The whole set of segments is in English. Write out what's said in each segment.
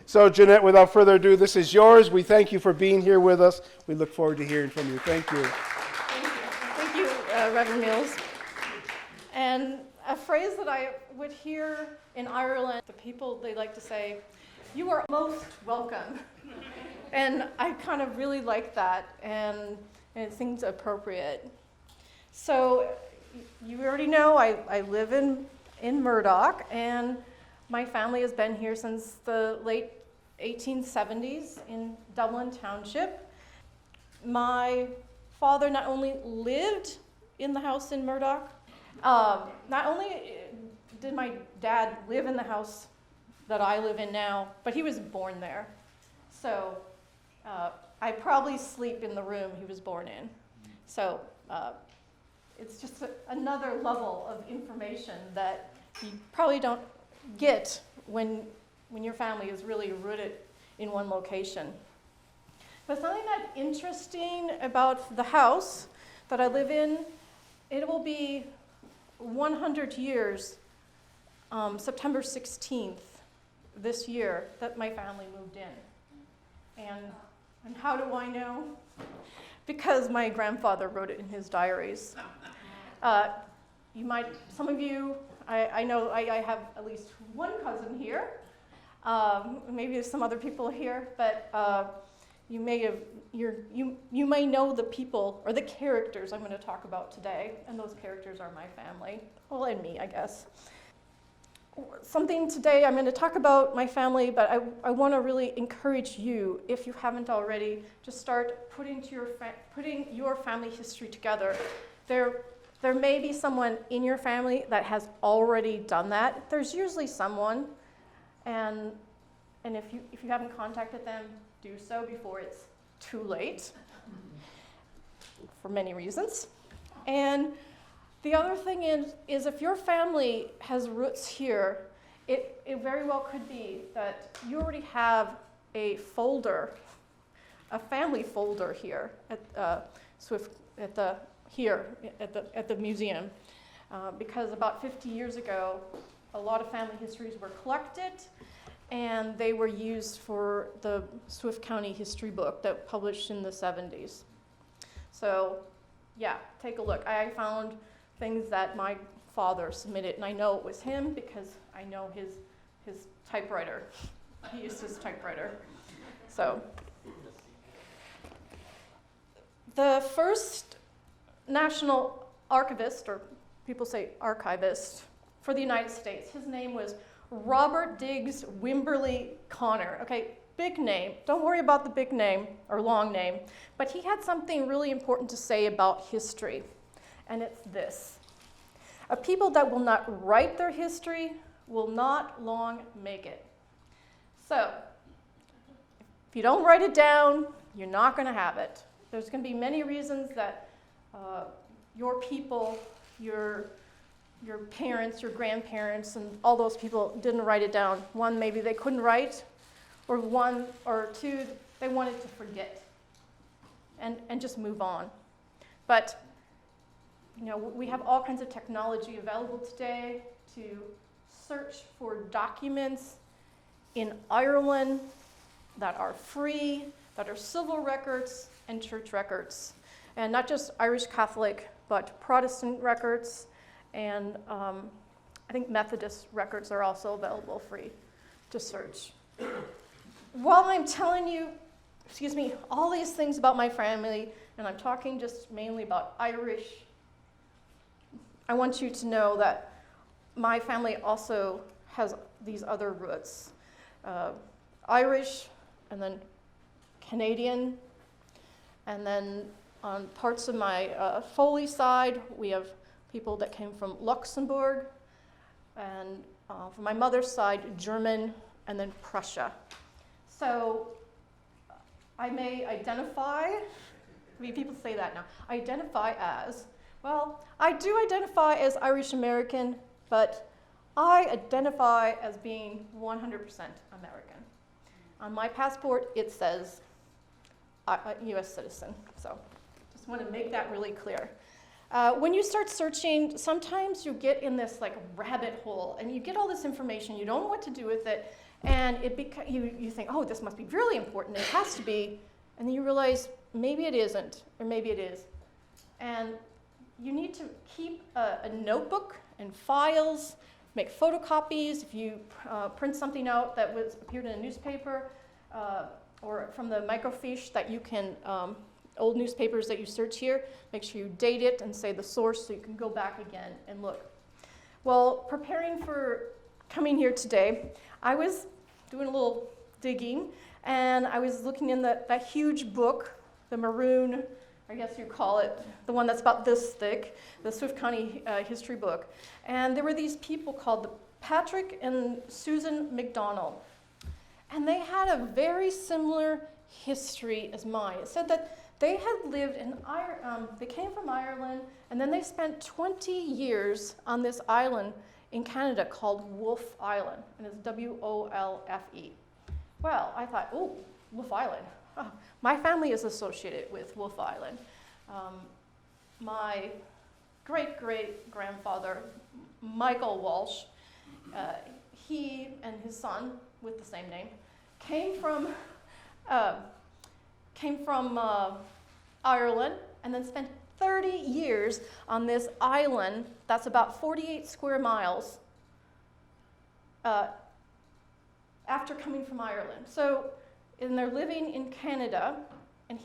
So, Janette, without further ado, this is yours. We thank you for being here with us. We look forward to hearing from you. Thank you. Thank you, Reverend Mills. And a phrase that I would hear in Ireland, the people, they like to say, "You are most welcome." And I kind of really like that, and it seems appropriate. So you already know I live in Murdoch, and my family has been here since the late 1870s in Dublin Township. My father not only lived in the house in Murdoch, not only did my dad live in the house that I live in now, but he was born there. So I probably sleep in the room he was born in. So it's just another level of information that you probably don't get when your family is really rooted in one location. But something that's interesting about the house that I live in, it will be 100 years, September 16th this year, that my family moved in. And how do I know? Because my grandfather wrote it in his diaries. Some of you, I know I have at least one cousin here. Maybe there's some other people here, but you may know the people or the characters I'm going to talk about today, and those characters are my family, well, and me, I guess. Something today I'm going to talk about my family, but I want to really encourage you, if you haven't already, to start putting your family history together. There may be someone in your family that has already done that. There's usually someone, and if you haven't contacted them, do so before it's too late, for many reasons. And the other thing is if your family has roots here, it very well could be that you already have a folder, a family folder here at the museum, because about 50 years ago, a lot of family histories were collected, and they were used for the Swift County history book that published in the 70s. So, yeah, take a look. I found things that my father submitted, and I know it was him because I know his typewriter. He used his typewriter. So, the first national archivist, or people say archivist, for the United States, his name was Robert Diggs Wimberly Connor. Okay, big name. Don't worry about the big name or long name, but he had something really important to say about history, and it's this: a people that will not write their history will not long make it. So, if you don't write it down, you're not going to have it. There's going to be many reasons that your people, your parents, your grandparents, and all those people didn't write it down. One, maybe they couldn't write, or one, or two, they wanted to forget and just move on. But we have all kinds of technology available today to search for documents in Ireland that are free, that are civil records and church records, and not just Irish Catholic, but Protestant records, and I think Methodist records are also available free to search. While I'm telling you, all these things about my family, and I'm talking just mainly about Irish, I want you to know that my family also has these other roots. Irish, and then Canadian, and then on parts of my Foley side, we have people that came from Luxembourg, and from my mother's side, German, and then Prussia. So I may identify, people say that now, identify as, well, I do identify as Irish American, but I identify as being 100% American. On my passport, it says U.S. citizen, so just want to make that really clear. When you start searching, sometimes you get in this rabbit hole, and you get all this information, you don't know what to do with it, And you think, oh, this must be really important. It has to be. And then you realize maybe it isn't, or maybe it is. And you need to keep a notebook and files, make photocopies. If you print something out that appeared in a newspaper or from the microfiche that you can, old newspapers that you search here, make sure you date it and say the source so you can go back again and look. Well, preparing for coming here today, I was doing a little digging, and I was looking in that huge book, the maroon, I guess you call it, the one that's about this thick, the Swift County history book. And there were these people called the Patrick and Susan McDonald. And they had a very similar history as mine. It said that they had lived in Ireland, they came from Ireland, and then they spent 20 years on this island in Canada called Wolfe Island, and it's W-O-L-F-E. Well, I thought, oh, Wolfe Island. Oh, my family is associated with Wolfe Island. My great-great-grandfather, Michael Walsh, he and his son, with the same name, came from Ireland and then spent 30 years on this island that's about 48 square miles after coming from Ireland. So, and they're living in Canada, and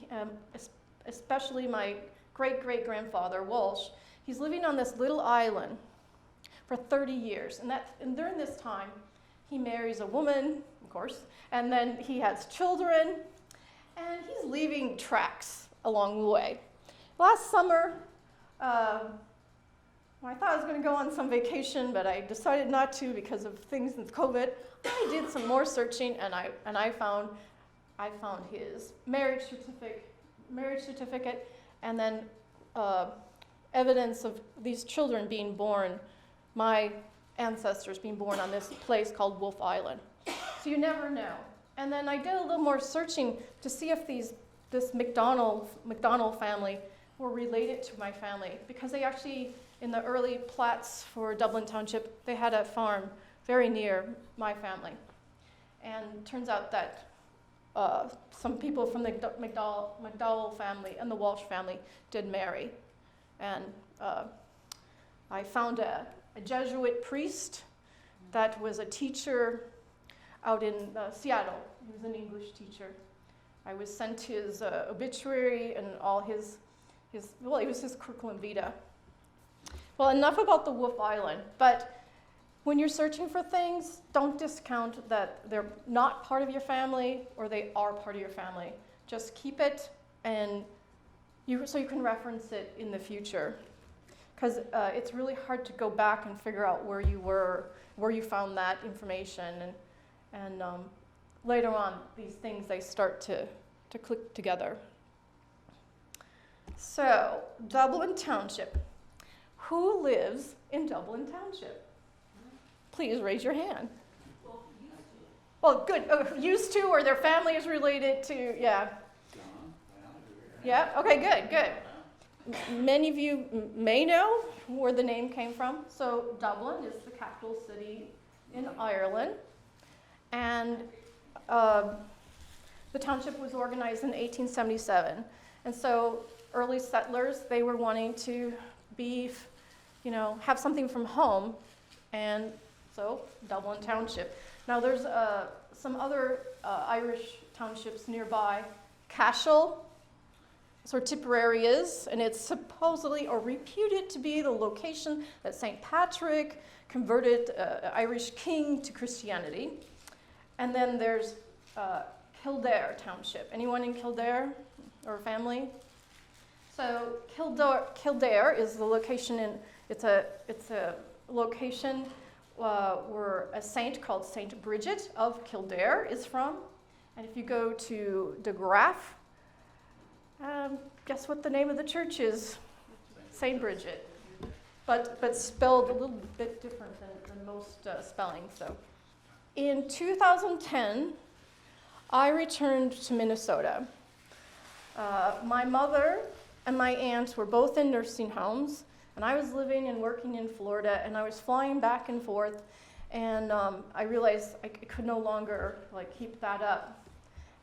especially my great-great-grandfather, Walsh, he's living on this little island for 30 years. And during this time, he marries a woman, of course, and then he has children, and he's leaving tracks along the way. Last summer, I thought I was going to go on some vacation, but I decided not to because of things with COVID. I did some more searching, and I found his marriage certificate, and then evidence of these children being born, my ancestors being born on this place called Wolfe Island. So you never know. And then I did a little more searching to see if this McDonald family were related to my family, because they actually, in the early plats for Dublin Township, they had a farm very near my family. And it turns out that some people from the McDowell family and the Walsh family did marry. And I found a Jesuit priest that was a teacher out in Seattle. He was an English teacher. I was sent his obituary and all his it was his curriculum vitae. Well, enough about the Wolfe Island, but when you're searching for things, don't discount that they're not part of your family or they are part of your family. Just keep it and so you can reference it in the future. Because it's really hard to go back and figure out where you were, where you found that information, and later on, these things, they start to click together. So, Dublin Township. Who lives in Dublin Township? Please raise your hand. Well, good. Used to, or their family is related to, yeah. Yeah, okay, good. Many of you may know where the name came from. So Dublin is the capital city in Ireland. And the township was organized in 1877. And so early settlers, they were wanting to have something from home. And so Dublin Township. Now there's some other Irish townships nearby. Cashel, or Tipperary is, and it's supposedly or reputed to be the location that St. Patrick converted Irish king to Christianity. And then there's Kildare Township. Anyone in Kildare or family? So Kildare is the location it's a location where a saint called Saint Bridget of Kildare is from. And if you go to De Graaf, guess what the name of the church is? St. Bridget, but spelled a little bit different than most spellings. So, in 2010, I returned to Minnesota. My mother and my aunt were both in nursing homes, and I was living and working in Florida, and I was flying back and forth. And I realized I could no longer like keep that up.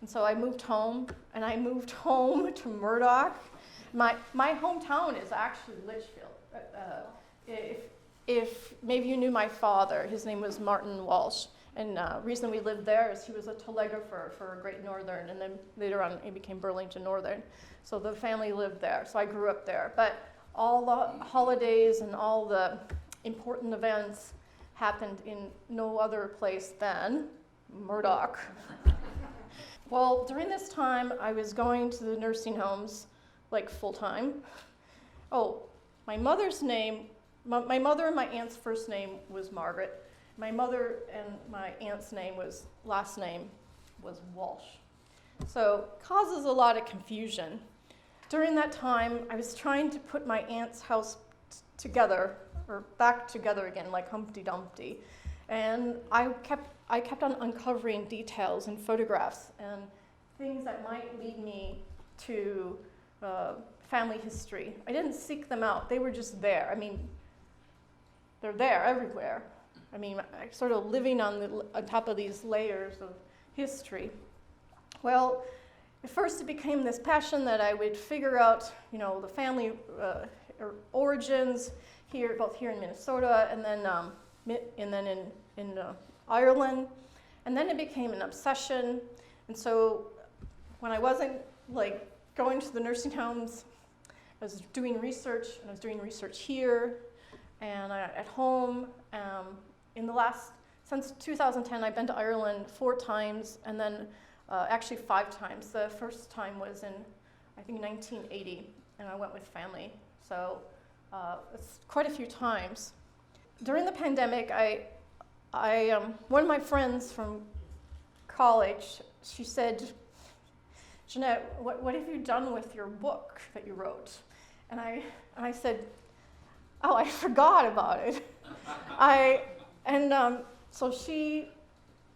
And so I moved home, and I moved home to Murdoch. My hometown is actually Litchfield. If maybe you knew my father, his name was Martin Walsh. And the reason we lived there is he was a telegrapher for Great Northern, and then later on he became Burlington Northern. So the family lived there, so I grew up there. But all the holidays and all the important events happened in no other place than Murdoch. Well, during this time, I was going to the nursing homes, like full-time. Oh, my mother's name, my mother and my aunt's first name was Margaret. My mother and my aunt's last name was Walsh. So causes a lot of confusion. During that time, I was trying to put my aunt's house together, or back together again, like Humpty Dumpty. And I kept on uncovering details and photographs and things that might lead me to family history. I didn't seek them out. They were just there. I mean, they're there everywhere. I mean, I'm sort of living on top of these layers of history. Well, at first it became this passion that I would figure out, the family origins here, both here in Minnesota and then in Ireland. And then it became an obsession. And so when I wasn't like going to the nursing homes, I was doing research, and I was doing research here and at home. Since 2010, I've been to Ireland 4 times, and then actually 5 times. The first time was in, I think, 1980, and I went with family. So it's quite a few times. During the pandemic, one of my friends from college, she said, "Jannet, what have you done with your book that you wrote?" And I said, "Oh, I forgot about it." So she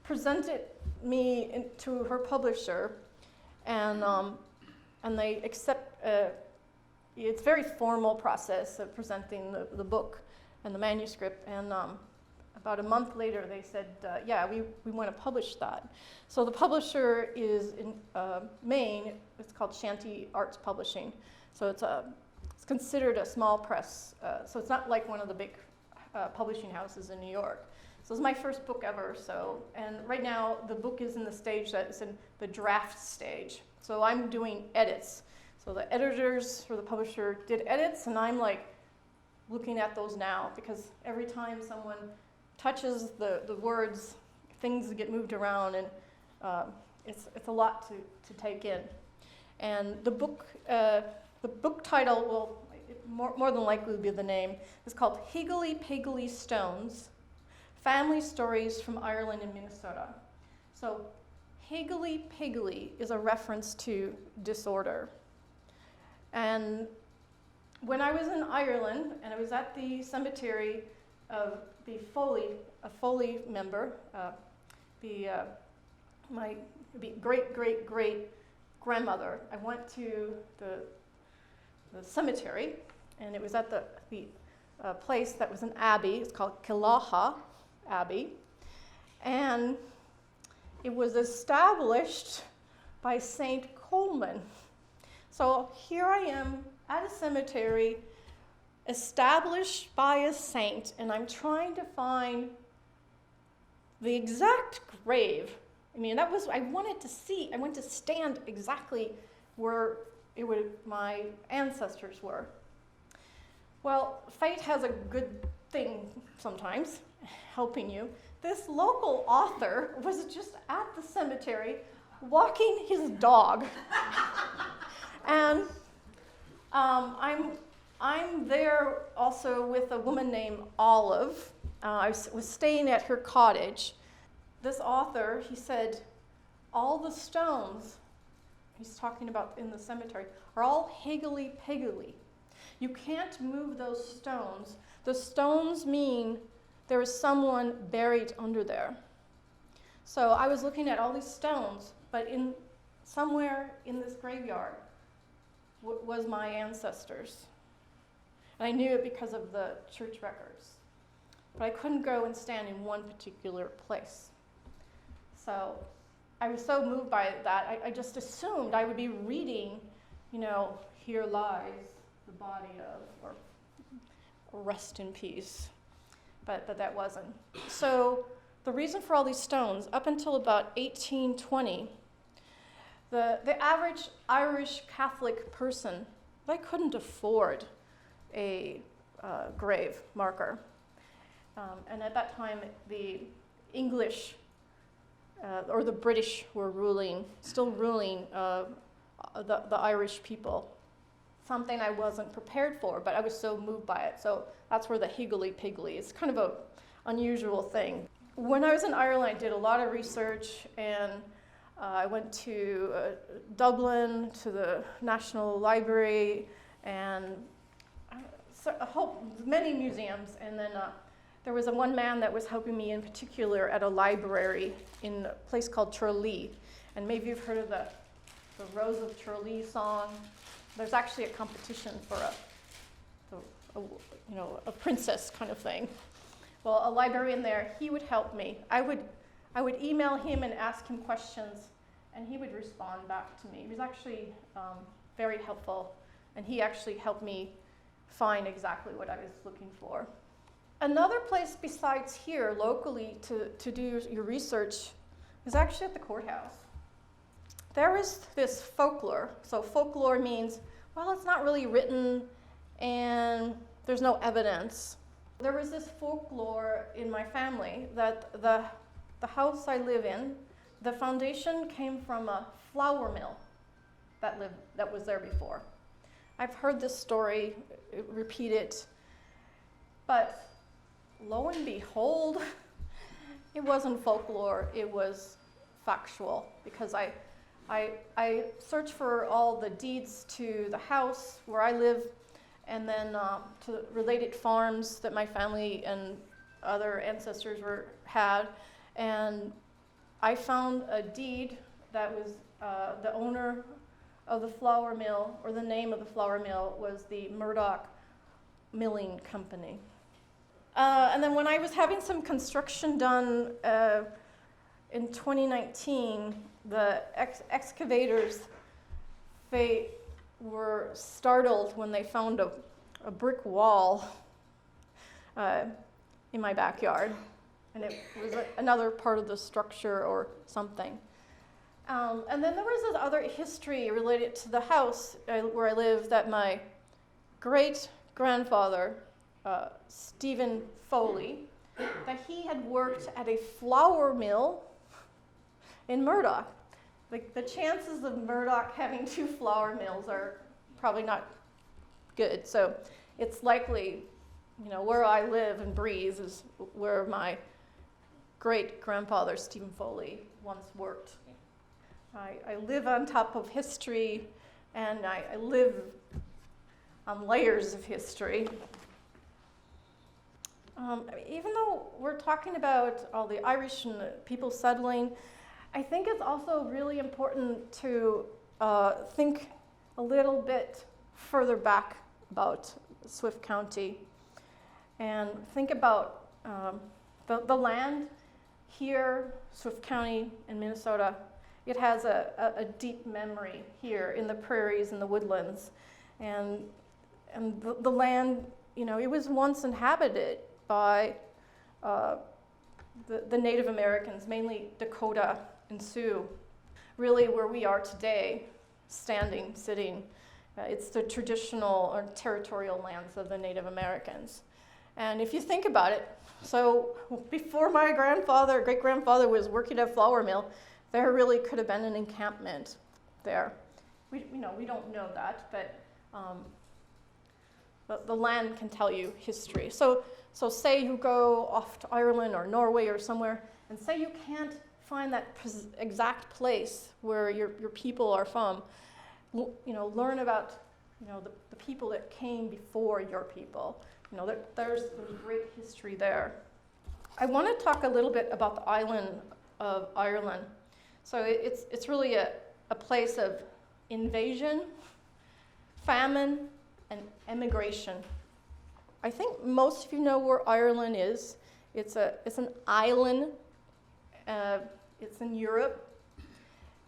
presented me to her publisher, and they accept. It's a very formal process of presenting the book and the manuscript. And about a month later, they said, "Yeah, we want to publish that." So the publisher is in Maine. It's called Shanty Arts Publishing. So it's considered a small press. So it's not like one of the big publishing houses in New York. So it's my first book ever. And right now the book is in the stage that it's in the draft stage. So I'm doing edits. So the editors for the publisher did edits, and I'm like looking at those now, because every time someone touches the words, things get moved around, and it's a lot to take in. And the book title will more than likely be the name. It's called Higgly Piggly Stones, Family Stories from Ireland and Minnesota. So Higgly Piggly is a reference to disorder. And when I was in Ireland, and I was at the cemetery of a Foley member, my great grandmother, I went to the cemetery, and it was at the place that was an abbey. It's called Killaha Abbey, and it was established by Saint Coleman. So here I am at a cemetery established by a saint, and I'm trying to find the exact grave. I mean, I wanted to stand exactly where my ancestors were. Well, fate has a good thing sometimes, helping you. This local author was just at the cemetery walking his dog. And I'm there also with a woman named Olive. I was staying at her cottage. This author, he said, all the stones, he's talking about in the cemetery, are all higgly-piggly. You can't move those stones. The stones mean there is someone buried under there. So I was looking at all these stones, but somewhere in this graveyard was my ancestors. And I knew it because of the church records. but I couldn't go and stand in one particular place. So I was so moved by that, I just assumed I would be reading, here lies the body of, or rest in peace, but that wasn't. So the reason for all these stones, up until about 1820, the average Irish Catholic person, they couldn't afford a grave marker. And at that time, the English or the British were still ruling the Irish people. Something I wasn't prepared for, but I was so moved by it. So that's where the higgledy-piggledy is kind of an unusual thing. When I was in Ireland, I did a lot of research, and I went to Dublin, to the National Library, and many museums. And then there was one man that was helping me in particular at a library in a place called Tralee. And maybe you've heard of the Rose of Tralee song. There's actually a competition for a princess kind of thing. Well, a librarian there, he would help me. I would email him and ask him questions, and he would respond back to me. He was actually very helpful, and he actually helped me find exactly what I was looking for. Another place besides here, locally, to do your research is actually at the courthouse. There is this folklore. So folklore means, well, it's not really written and there's no evidence. There was this folklore in my family that the house I live in, the foundation came from a flour mill that was there before. I've heard this story repeated, but lo and behold, it wasn't folklore, it was factual, because I searched for all the deeds to the house where I live, and then to related farms that my family and other ancestors had, and I found a deed that was the owner of the flour mill, or the name of the flour mill was the Murdoch Milling Company. And then when I was having some construction done in 2019, the excavators, they were startled when they found a brick wall in my backyard, and it was another part of the structure or something. And then there was this other history related to the house where I live, that my great-grandfather, Stephen Foley, that he had worked at a flour mill in Murdoch. The chances of Murdoch having two flour mills are probably not good. So it's likely, where I live and breathe is where my great-grandfather, Stephen Foley, once worked. I live on top of history, and I live on layers of history. Even though we're talking about all the Irish and the people settling, I think it's also really important to think a little bit further back about Swift County, and think about the land here, Swift County in Minnesota. It has a deep memory here in the prairies and the woodlands, and the land, it was once inhabited by the Native Americans, mainly Dakota and Sioux. Really, where we are today, sitting, it's the traditional or territorial lands of the Native Americans. And if you think about it, so before my great-grandfather was working at a flour mill, there really could have been an encampment there. We don't know that, but the land can tell you history. So say you go off to Ireland or Norway or somewhere, and say you can't find that exact place where your people are from. Learn about the people that came before your people. There's great history there. I want to talk a little bit about the island of Ireland. So it's really a place of invasion, famine, and emigration. I think most of you know where Ireland is. It's an island. It's in Europe.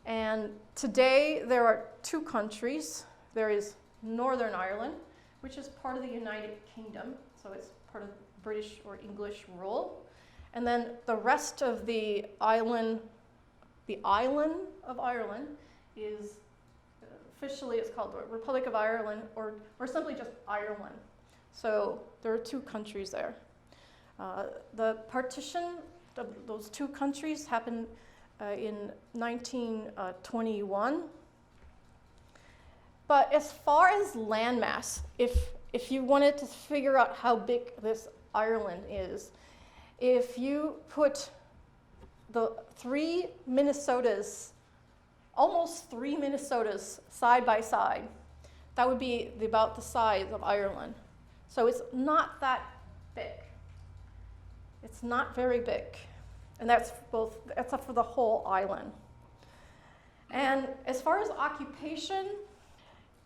And today there are two countries. There is Northern Ireland, which is part of the United Kingdom, so it's part of British or English rule. And then the rest of the island of Ireland is officially it's called the Republic of Ireland, or simply just Ireland. So there are two countries there. The partition of those two countries happened in 1921. But as far as landmass, if you wanted to figure out how big this Ireland is, if you put the almost three Minnesotas side by side, that would be about the size of Ireland. So it's not that big. It's not very big. And that's for the whole island. And as far as occupation,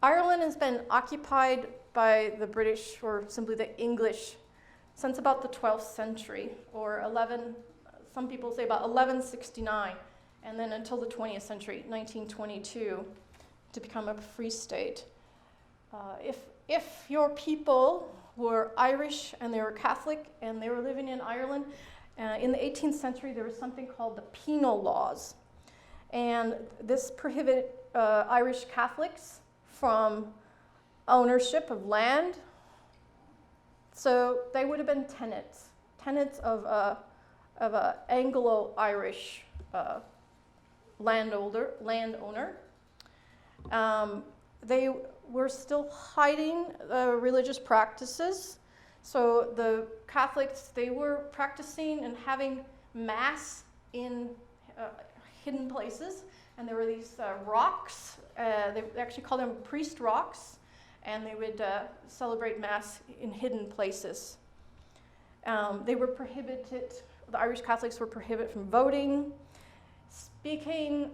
Ireland has been occupied by the British, or simply the English, since about the 12th century, or some people say about 1169, and then until the 20th century, 1922, to become a free state. If your people were Irish and they were Catholic and they were living in Ireland, in the 18th century there was something called the penal laws. And this prohibited Irish Catholics from ownership of land. So they would have been tenants of an Anglo-Irish landowner. They were still hiding religious practices. So the Catholics, they were practicing and having mass in hidden places. And there were these rocks, they actually called them priest rocks, and they would celebrate mass in hidden places. They were prohibited, the Irish Catholics were prohibited from voting, speaking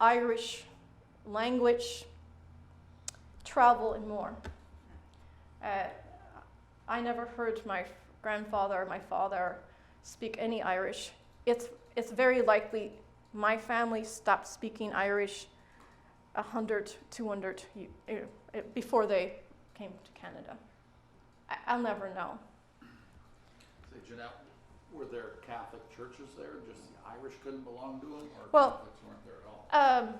Irish language, travel, and more. I never heard my grandfather or my father speak any Irish. It's very likely my family stopped speaking Irish 100, 200 before they came to Canada. I'll never know. Say, Jannet, were there Catholic churches there? Just the Irish couldn't belong to them, or Well, Catholics weren't there at all?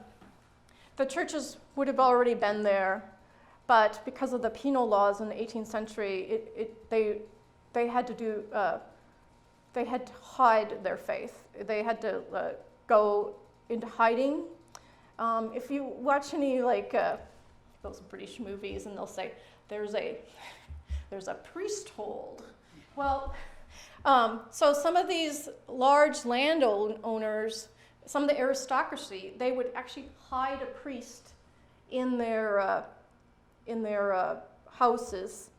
The churches would have already been there, but because of the penal laws in the 18th century, they had to hide their faith. They had to go into hiding. If you watch any those British movies, and they'll say there's a priesthold. Well, so some of these large landowners, some of the aristocracy, they would actually hide a priest in their houses,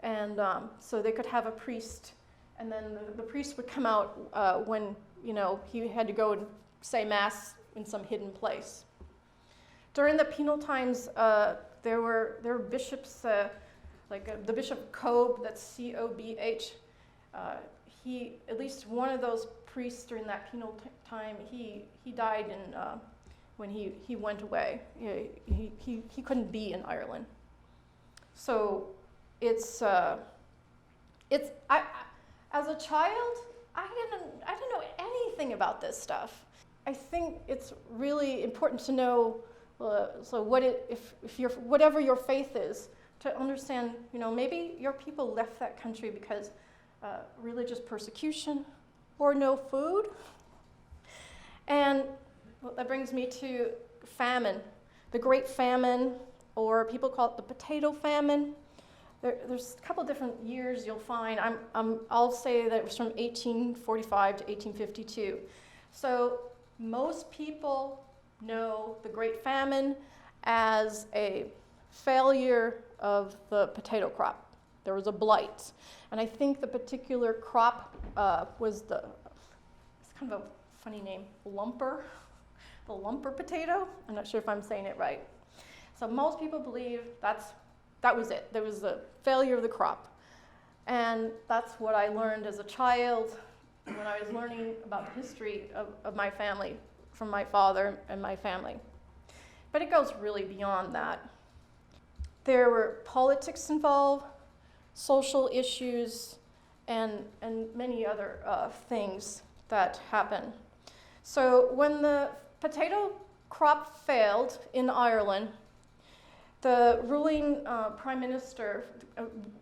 and so they could have a priest, and then the priest would come out when he had to go and say mass in some hidden place. During the penal times, there were bishops, the Bishop Cobb, that's C-O-B-H. At least one of those priests during that penal time, he died when he went away. He couldn't be in Ireland. So as a child, I didn't know anything about this stuff. I think it's really important to know. Whatever your faith is, to understand, maybe your people left that country because religious persecution or no food. And that brings me to famine, the Great Famine, or people call it the potato famine. There's a couple different years you'll find. I'll say that it was from 1845 to 1852. So most people know the Great Famine as a failure of the potato crop. There was a blight. And I think the particular crop was it's kind of a funny name, lumper, the lumper potato. I'm not sure if I'm saying it right. So most people believe that was it. There was the failure of the crop. And that's what I learned as a child when I was learning about the history of my family, from my father and my family. But it goes really beyond that. There were politics involved, social issues, and many other things that happened. So when the potato crop failed in Ireland, the ruling Prime Minister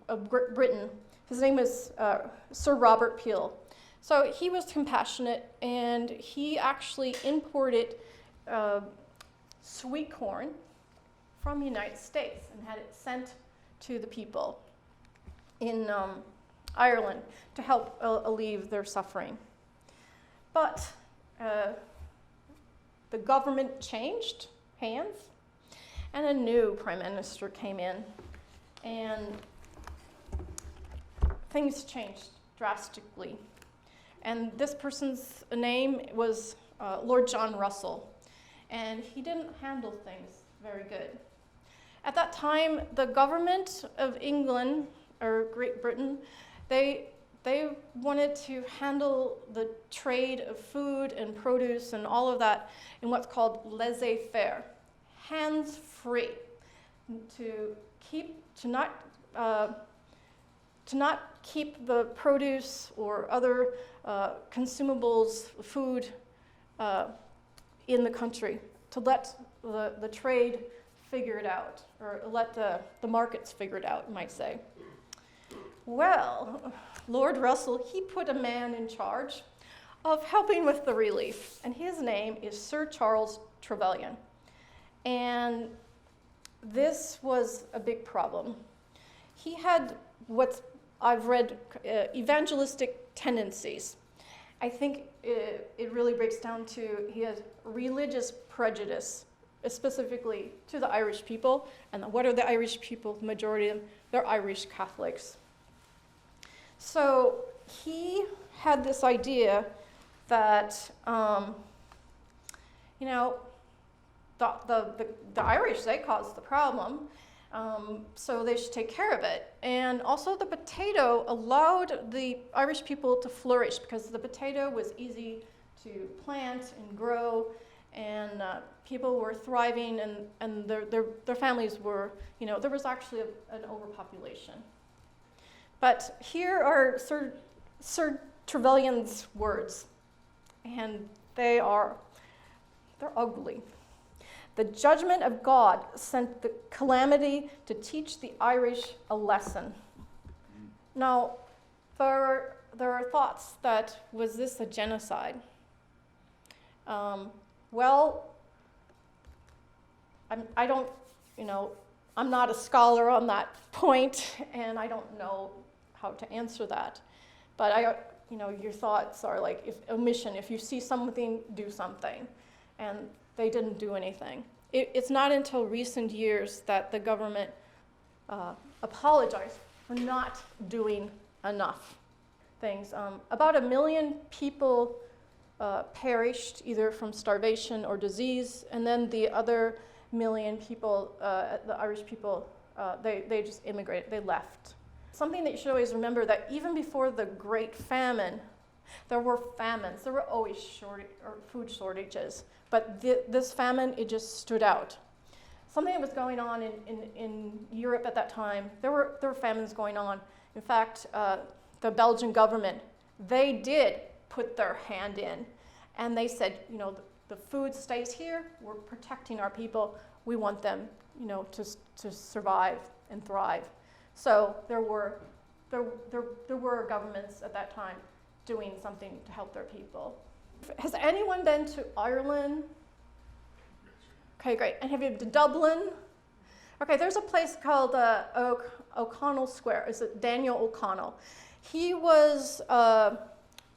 of Britain, his name was Sir Robert Peel. So he was compassionate, and he actually imported sweet corn from the United States and had it sent to the people in Ireland to help alleviate their suffering. But the government changed hands, and a new prime minister came in, and things changed drastically. And this person's name was Lord John Russell, and he didn't handle things very good. At that time, the government of England, or Great Britain, they wanted to handle the trade of food and produce and all of that in what's called laissez-faire, hands-free, to not keep the produce or other consumables, food in the country, to let the trade figure it out, or let the markets figure it out, you might say. Well, Lord Russell, he put a man in charge of helping with the relief, and his name is Sir Charles Trevelyan. And this was a big problem. He had what I've read evangelistic tendencies. I think it really breaks down to he has religious prejudice, specifically to the Irish people. And what are the Irish people? The majority of them, they're Irish Catholics. So he had this idea that, the Irish, they caused the problem, so they should take care of it. And also the potato allowed the Irish people to flourish because the potato was easy to plant and grow, and people were thriving, and their families were, there was actually an overpopulation. But here are Sir Trevelyan's words, and they're ugly. The judgment of God sent the calamity to teach the Irish a lesson. Now, there are thoughts that, was this a genocide? Well, I'm not a scholar on that point, and I don't know how to answer that. But your thoughts are like, if you see something, do something. And they didn't do anything. It's not until recent years that the government apologized for not doing enough things. About 1 million people perished either from starvation or disease, and then the other 1 million people, the Irish people, they just immigrated, they left. Something that you should always remember, that even before the Great Famine, there were famines. There were always food shortages. But this famine, it just stood out. Something that was going on in Europe at that time, there were famines going on. In fact, the Belgian government, they did put their hand in. And they said, the food stays here. We're protecting our people. We want them, to survive and thrive. So there were governments at that time doing something to help their people. Has anyone been to Ireland? Okay, great. And have you been to Dublin? Okay, there's a place called O'Connell Square. Is it Daniel O'Connell? He was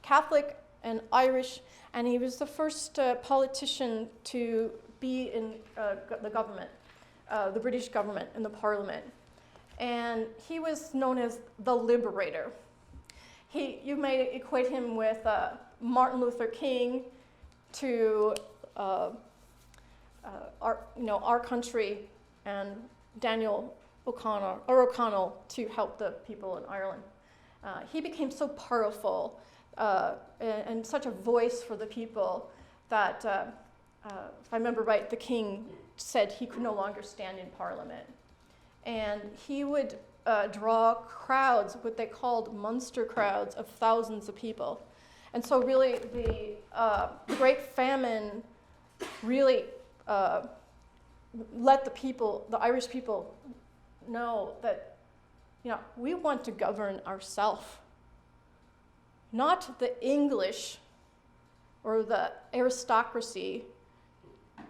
Catholic and Irish, and he was the first politician to be in the government, the British government, in the Parliament. And he was known as the Liberator. You may equate him with Martin Luther King to our country, and Daniel O'Connell to help the people in Ireland. He became so powerful and such a voice for the people that, if I remember right, the king said he could no longer stand in Parliament. And he would draw crowds, what they called Munster crowds, of thousands of people. And so really the Great Famine really let the Irish people know that, we want to govern ourselves, not the English or the aristocracy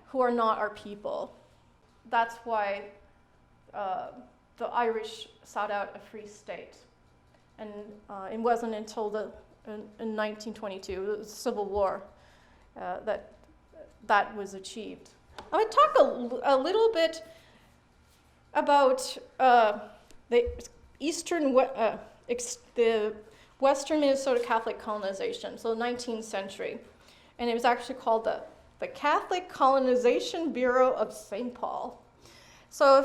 who are not our people. That's why the Irish sought out a free state. And it wasn't until in 1922, the Civil War, that was achieved. I would talk a little bit about the Western Minnesota Catholic colonization, so the 19th century. And it was actually called the Catholic Colonization Bureau of St. Paul. So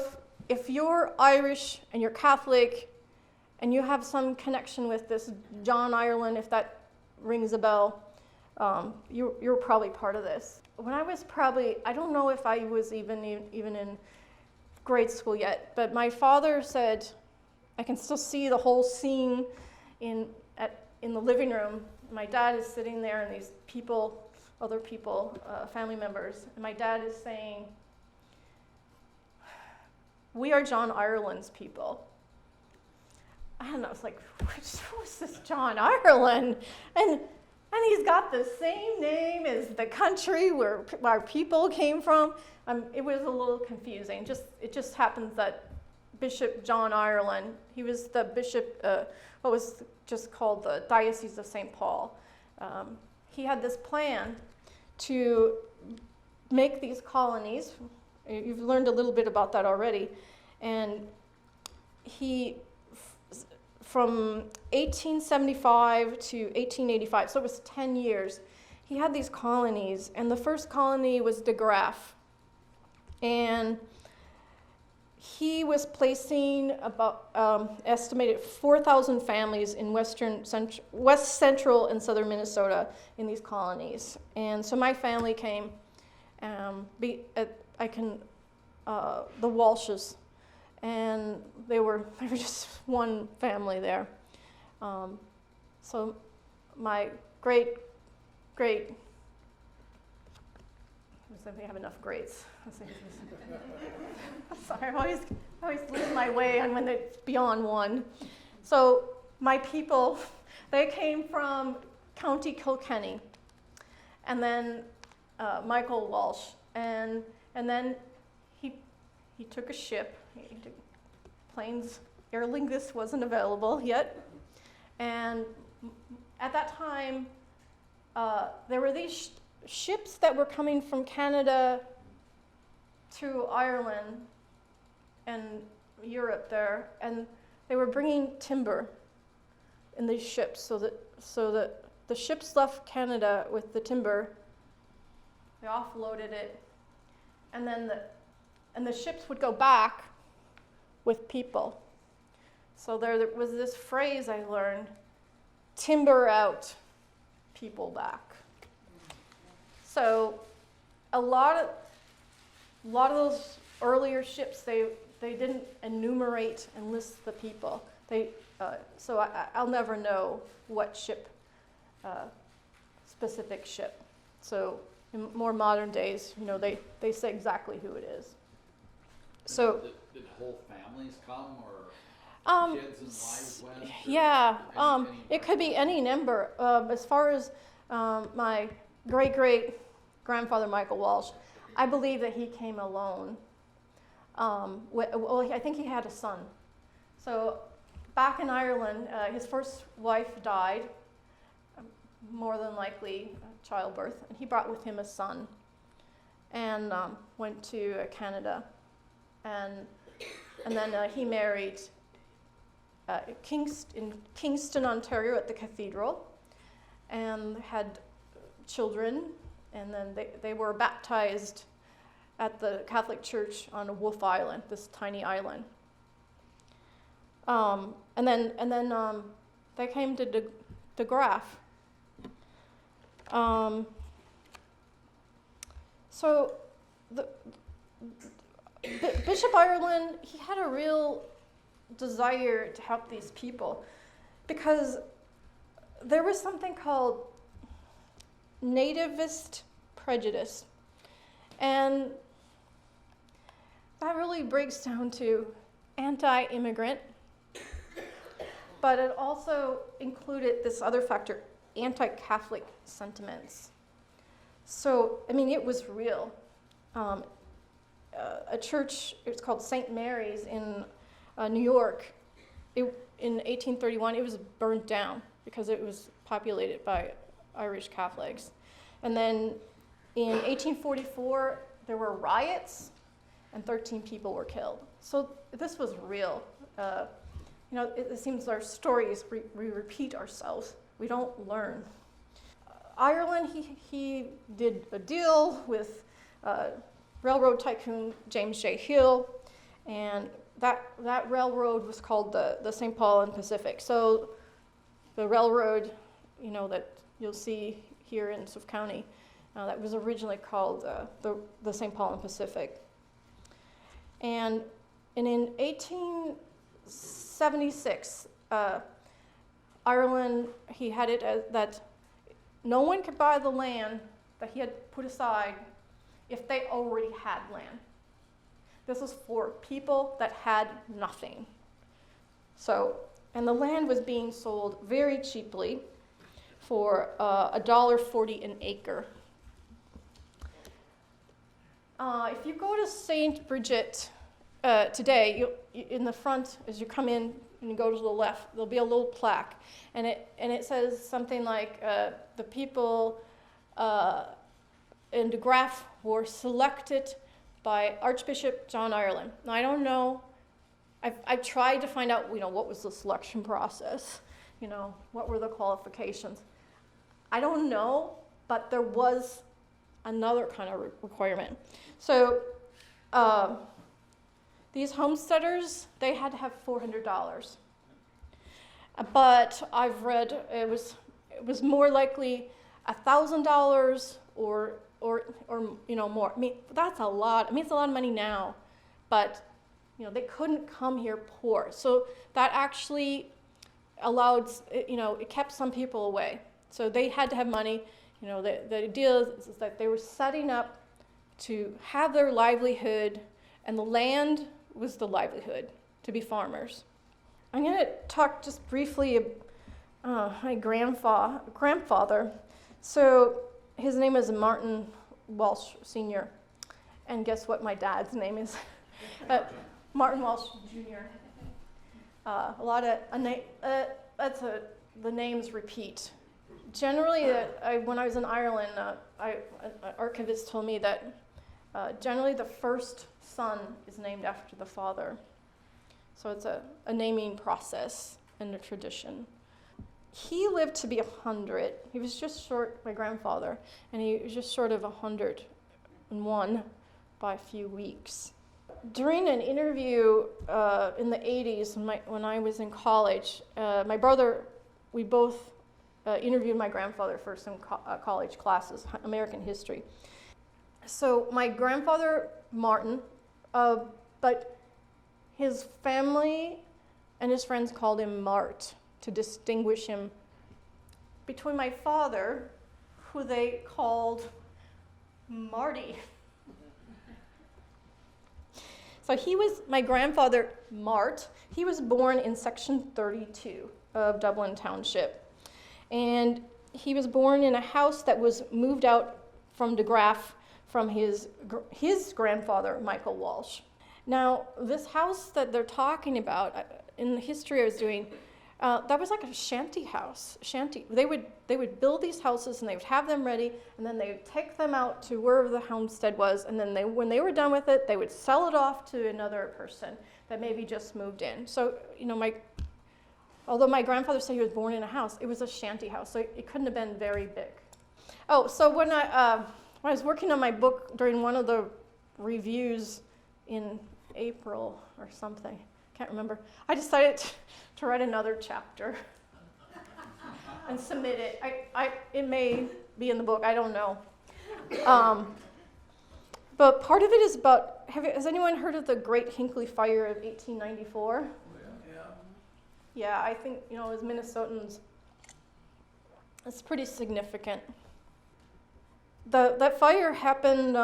if you're Irish and you're Catholic and you have some connection with this John Ireland, if that rings a bell, you're probably part of this. When I was I don't know if I was even in grade school yet, but my father said, I can still see the whole scene in the living room. My dad is sitting there and these people, other people, family members, and my dad is saying, "We are John Ireland's people." And I was like, who's this John Ireland? And he's got the same name as the country where our people came from. It was a little confusing. It just happens that Bishop John Ireland, he was the bishop, what was just called the Diocese of St. Paul. He had this plan to make these colonies. You've learned a little bit about that already. And from 1875 to 1885, so it was 10 years, he had these colonies, and the first colony was De Graaf. And he was placing about estimated 4,000 families in West Central and Southern Minnesota in these colonies. And so my family came, the Walshes, and they were just one family there. So my great, we have enough greats. Sorry, I always lose my way on when it's beyond one. So my people, they came from County Kilkenny, and then Michael Walsh, and then he took a ship. He took planes. Aer Lingus wasn't available yet, and at that time there were these ships that were coming from Canada to Ireland and Europe there, and they were bringing timber in these ships, so that the ships left Canada with the timber. They offloaded it, and then the ships would go back with people. So there was this phrase I learned: timber out, people back. So a lot of those earlier ships, they didn't enumerate and list the people. So I'll never know what ship, specific ship. So in more modern days, they say exactly who it is. So did whole families come, or kids and wives went? Yeah, it could be any number. As far as my great-great-grandfather Michael Walsh, I believe that he came alone. I think he had a son. So back in Ireland, his first wife died, more than likely childbirth, and he brought with him a son, and went to Canada, and then he married in Kingston, Ontario, at the cathedral, and had children, and then they were baptized at the Catholic Church on Wolf Island, this tiny island. And then They came to De Graaf. So Bishop Ireland, he had a real desire to help these people because there was something called nativist prejudice. And that really breaks down to anti-immigrant, but it also included this other factor, anti-Catholic sentiments. So, I mean, it was real. A church, it's called St. Mary's in New York. In 1831, it was burnt down because it was populated by Irish Catholics. And then in 1844, there were riots, and 13 people were killed. So this was real. It seems our stories, we repeat ourselves. We don't learn. Ireland, he did a deal with railroad tycoon James J. Hill, and that railroad was called the St. Paul and Pacific. So the railroad, that you'll see here in Suffolk County, that was originally called the St. Paul and Pacific. And in 1876, Ireland, he had it as that no one could buy the land that he had put aside if they already had land. This was for people that had nothing. So, and the land was being sold very cheaply for $1.40 an acre. If you go to St. Bridget today, in the front, as you come in and you go to the left, there'll be a little plaque, and it says something like the people in De Graaf were selected by Archbishop John Ireland. Now I don't know. I've tried to find out, what was the selection process? What were the qualifications? I don't know, but there was another kind of requirement. So these homesteaders, they had to have $400. But I've read it was more likely $1,000 or more. I mean, that's a lot. I mean, it's a lot of money now, but they couldn't come here poor. So that actually allowed, it kept some people away. So they had to have money. The idea is that they were setting up to have their livelihood, and the land was the livelihood, to be farmers. I'm going to talk just briefly about my grandfather. So his name is Martin Walsh Sr., and guess what my dad's name is? Martin Walsh Jr. The names repeat. Generally, when I was in Ireland, an archivist told me that generally the first son is named after the father. So it's a naming process and a tradition. He lived to be 100. He was just short, my grandfather, and he was just short of 101 by a few weeks. During an interview in the 80s, when I was in college, my brother, we both interviewed my grandfather for some college classes, American history. So my grandfather, Martin, but his family and his friends called him Mart to distinguish him between my father, who they called Marty. So my grandfather, Mart, he was born in section 32 of Dublin Township. And he was born in a house that was moved out from De Graaf from his grandfather, Michael Walsh. Now, this house that they're talking about, in the history I was doing, that was like a shanty house. They would build these houses and they would have them ready, and then they would take them out to wherever the homestead was, and then when they were done with it, they would sell it off to another person that maybe just moved in. So, although my grandfather said he was born in a house, it was a shanty house, so it couldn't have been very big. Oh, so when I was working on my book during one of the reviews in April or something, can't remember, I decided to write another chapter. and submit it. It may be in the book, I don't know. But part of it is about, has anyone heard of the Great Hinckley Fire of 1894? Yeah, I think, as Minnesotans, it's pretty significant. That fire happened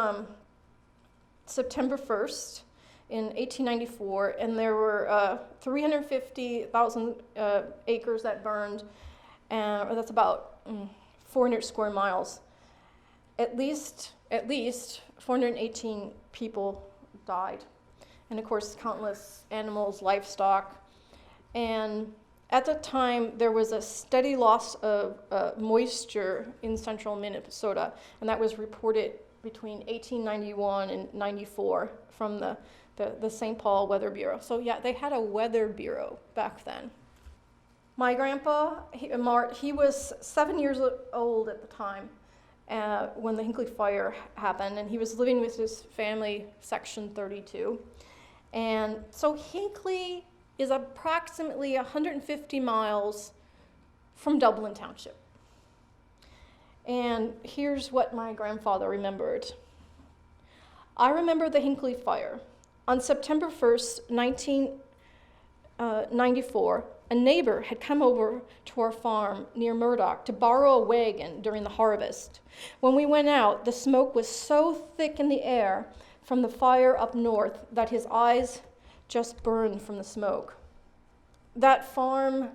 September 1st in 1894, and there were 350,000 acres that burned, or that's about 400 square miles. At least 418 people died, and of course countless animals, livestock. And at the time there was a steady loss of moisture in central Minnesota, and that was reported between 1891 and 94 from the St. Paul Weather Bureau. So yeah, they had a weather bureau back then. My grandpa, Mart, he was 7 years old at the time when the Hinckley Fire happened, and he was living with his family, Section 32. And so Hinckley is approximately 150 miles from Dublin Township. And here's what my grandfather remembered. I remember the Hinckley Fire. On September 1st, 1994, a neighbor had come over to our farm near Murdoch to borrow a wagon during the harvest. When we went out, the smoke was so thick in the air from the fire up north that his eyes just burned from the smoke. That farm,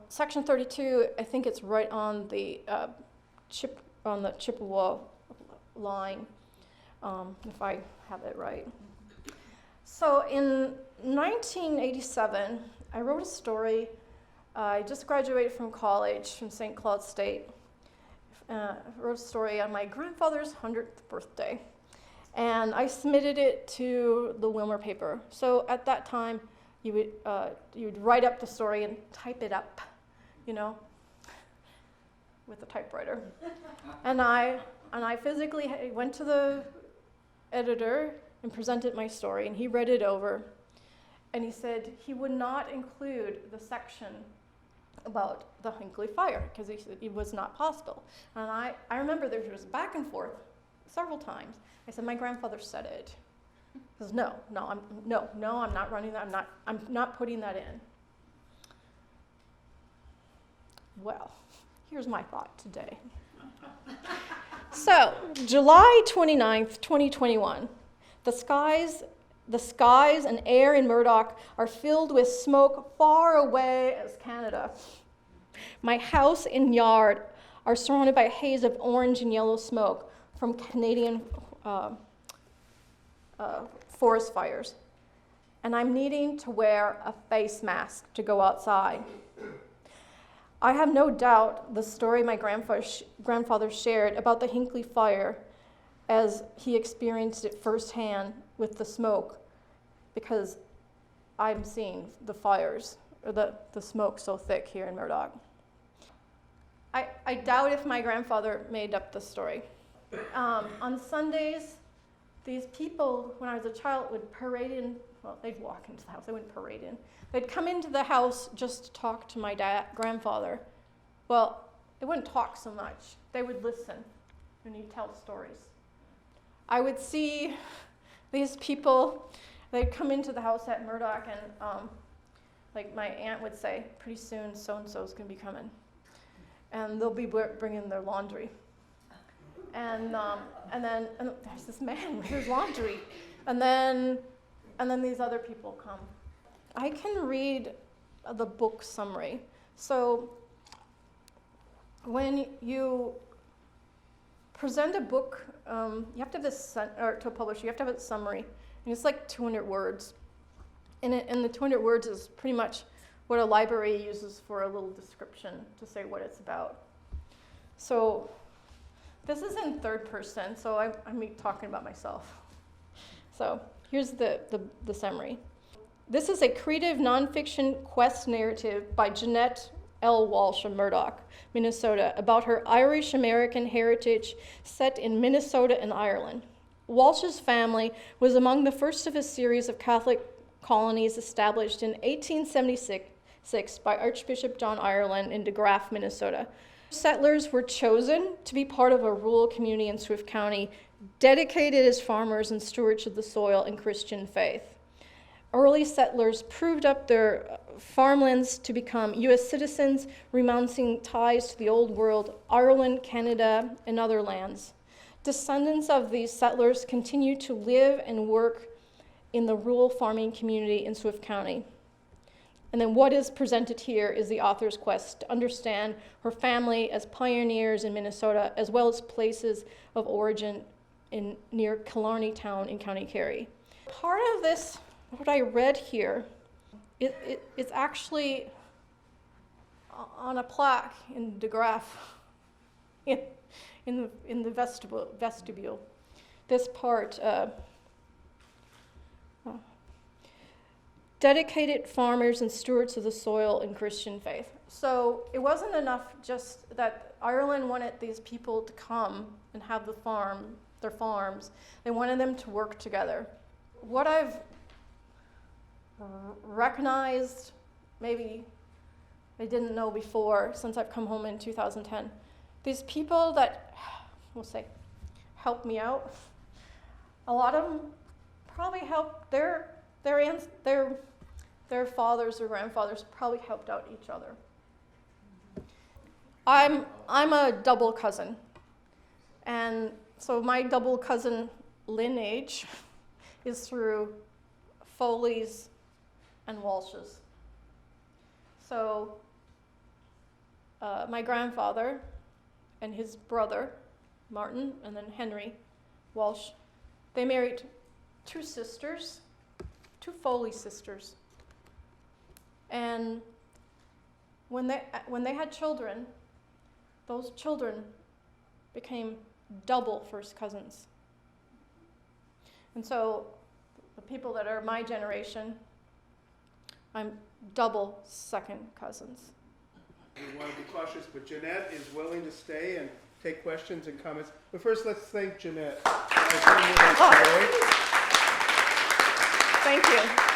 Section 32, I think it's right on the Chippewa line, if I have it right. So in 1987, I wrote a story. I just graduated from college from St. Cloud State. Wrote a story on my grandfather's 100th birthday. And I submitted it to the Wilmer paper. So at that time, you'd write up the story and type it up, with a typewriter. And I physically went to the editor and presented my story, and he read it over. And he said he would not include the section about the Hinckley Fire because he said it was not possible. And I remember there was back and forth several times. I said, my grandfather said it. He says, no, I'm not running that. I'm not putting that in. Well, here's my thought today. So, July 29th, 2021, the skies and air in Murdoch are filled with smoke far away as Canada. My house and yard are surrounded by a haze of orange and yellow smoke from Canadian forest fires. And I'm needing to wear a face mask to go outside. I have no doubt the story my grandfather shared about the Hinckley Fire as he experienced it firsthand with the smoke, because I'm seeing the fires, or the smoke so thick here in Murdoch. I doubt if my grandfather made up the story. On Sundays, these people, when I was a child, would parade in, well, they'd walk into the house, they wouldn't parade in. They'd come into the house just to talk to my grandfather. Well, they wouldn't talk so much. They would listen, and he'd tell stories. I would see these people, they'd come into the house at Murdoch, and like my aunt would say, pretty soon so-and-so's going to be coming. And they'll be bringing their laundry. And then there's this man with his laundry. And then these other people come. I can read the book summary. So when you present a book, you have to have or to a publisher, you have to have a summary. And it's like 200 words. And the 200 words is pretty much what a library uses for a little description to say what it's about. So this is in third person, so I'm talking about myself. So here's the summary. This is a creative nonfiction quest narrative by Jannet L. Walsh of Murdoch, Minnesota, about her Irish-American heritage set in Minnesota and Ireland. Walsh's family was among the first of a series of Catholic colonies established in 1876 1606 by Archbishop John Ireland in DeGraff, Minnesota. Settlers were chosen to be part of a rural community in Swift County, dedicated as farmers and stewards of the soil and Christian faith. Early settlers proved up their farmlands to become U.S. citizens, renouncing ties to the Old World, Ireland, Canada, and other lands. Descendants of these settlers continue to live and work in the rural farming community in Swift County. And then what is presented here is the author's quest to understand her family as pioneers in Minnesota, as well as places of origin near Killarney Town in County Kerry. Part of this, what I read here, it's actually on a plaque in DeGraff, in the vestibule. This part, dedicated farmers and stewards of the soil and Christian faith. So it wasn't enough just that Ireland wanted these people to come and have their farms. They wanted them to work together. What I've recognized, maybe I didn't know before since I've come home in 2010, these people that, we'll say, helped me out, a lot of them probably helped their fathers or grandfathers probably helped out each other. I'm a double cousin, and so my double cousin lineage is through Foley's and Walsh's. So my grandfather and his brother, Martin, and then Henry Walsh, they married two sisters, two Foley sisters. And when they had children, those children became double first cousins. And so the people that are my generation, I'm double second cousins. We want to be cautious, but Jannet is willing to stay and take questions and comments. But first, let's thank Jannet for being with us today. Thank you.